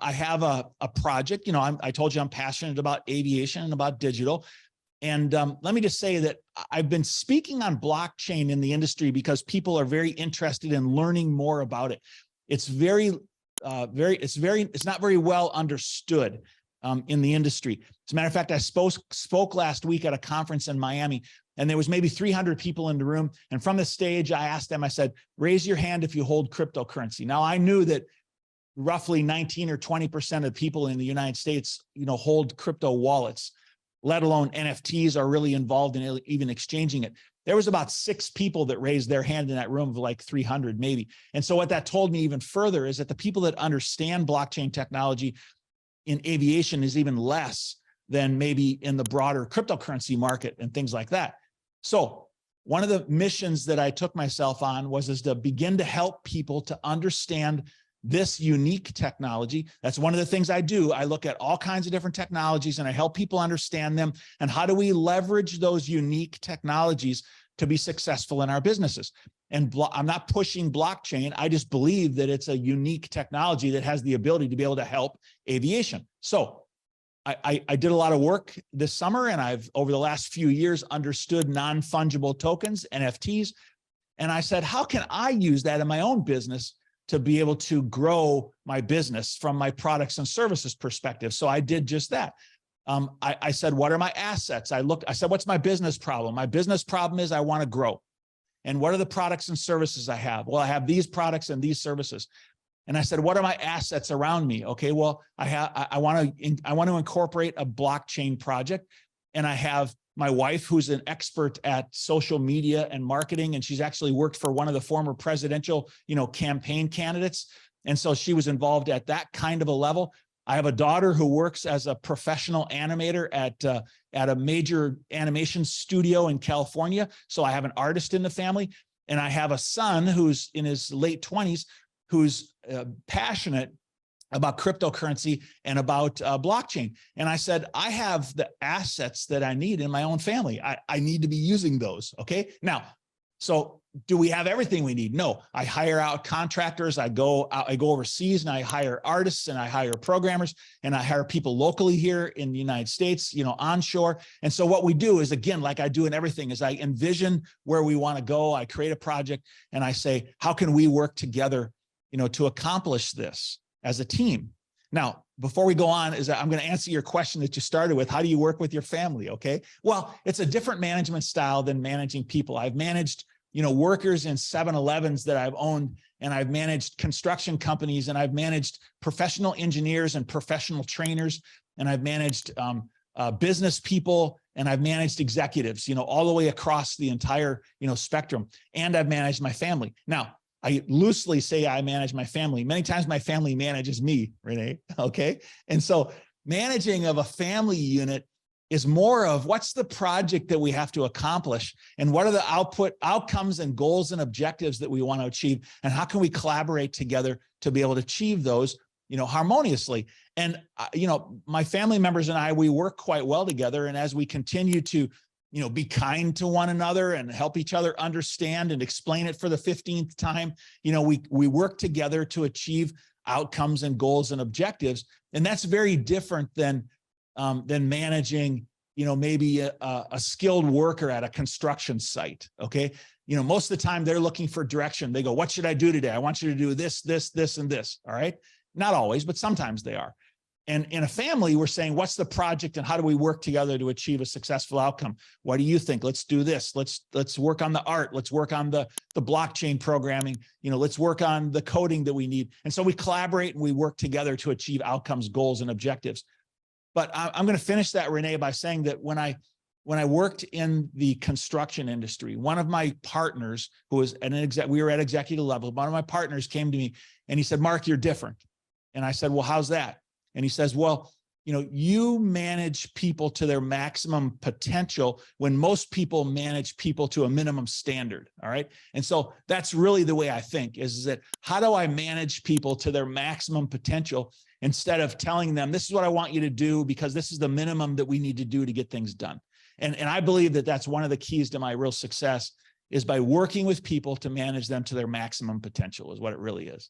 I have a project. I told you I'm passionate about aviation and about digital. And let me just say that I've been speaking on blockchain in the industry because people are very interested in learning more about it. It's not very well understood in the industry. As a matter of fact, I spoke last week at a conference in Miami, and there was maybe 300 people in the room. And from the stage, I asked them, I said, raise your hand if you hold cryptocurrency. Now, I knew that roughly 19 or 20% of people in the United States, hold crypto wallets, let alone NFTs are really involved in even exchanging it. There was about 6 people that raised their hand in that room of like 300 maybe. And so what that told me even further is that the people that understand blockchain technology in aviation is even less than maybe in the broader cryptocurrency market and things like that. So one of the missions that I took myself on was to begin to help people to understand this unique technology. That's one of the things I do. I look at all kinds of different technologies and I help people understand them. And how do we leverage those unique technologies to be successful in our businesses? And I'm not pushing blockchain. I just believe that it's a unique technology that has the ability to be able to help aviation. So I did a lot of work this summer, and I've, over the last few years, understood non-fungible tokens, NFTs. And I said, how can I use that in my own business to be able to grow my business from my products and services perspective? So I did just that. I said, what are my assets? I said, what's my business problem? My business problem is I want to grow. And what are the products and services I have? Well, I have these products and these services. And I said, what are my assets around me? Okay, well, I want to incorporate a blockchain project. And I have my wife, who's an expert at social media and marketing, and she's actually worked for one of the former presidential, campaign candidates. And so she was involved at that kind of a level. I have a daughter who works as a professional animator at a major animation studio in California. So I have an artist in the family. And I have a son who's in his late 20s, who's passionate about cryptocurrency and about blockchain. And I said, I have the assets that I need in my own family. I need to be using those. Okay. Now, so do we have everything we need? No. I hire out contractors. I go overseas and I hire artists and I hire programmers and I hire people locally here in the United States, onshore. And so what we do is, again, like I do in everything, is I envision where we want to go. I create a project and I say, how can we work together, to accomplish this as a team? Now, before we go on, I'm going to answer your question that you started with. How do you work with your family? Okay. Well, it's a different management style than managing people. I've managed, workers in 7-Elevens that I've owned, and I've managed construction companies, and I've managed professional engineers and professional trainers, and I've managed business people, and I've managed executives, all the way across the entire, spectrum. And I've managed my family. Now, I loosely say I manage my family. Many times my family manages me, René, okay? And so managing of a family unit is more of what's the project that we have to accomplish, and what are the outcomes and goals and objectives that we want to achieve, and how can we collaborate together to be able to achieve those, harmoniously. And, my family members and I, we work quite well together. And as we continue to be kind to one another and help each other understand and explain it for the 15th time, we work together to achieve outcomes and goals and objectives. And that's very different than managing, maybe a skilled worker at a construction site. Okay. Most of the time they're looking for direction. They go, what should I do today? I want you to do this, this, this, and this. All right. Not always, but sometimes they are. And in a family, we're saying, what's the project and how do we work together to achieve a successful outcome? What do you think? Let's do this. Let's work on the art. Let's work on the blockchain programming. Let's work on the coding that we need. And so we collaborate and we work together to achieve outcomes, goals, and objectives. But I'm going to finish that, René, by saying that when I worked in the construction industry, one of my partners, who was we were at executive level, one of my partners came to me and he said, Mark, you're different. And I said, well, how's that? And he says, well, you manage people to their maximum potential when most people manage people to a minimum standard. All right. And so that's really the way I think, is that how do I manage people to their maximum potential instead of telling them, this is what I want you to do because this is the minimum that we need to do to get things done. And I believe that that's one of the keys to my real success, is by working with people to manage them to their maximum potential, is what it really is.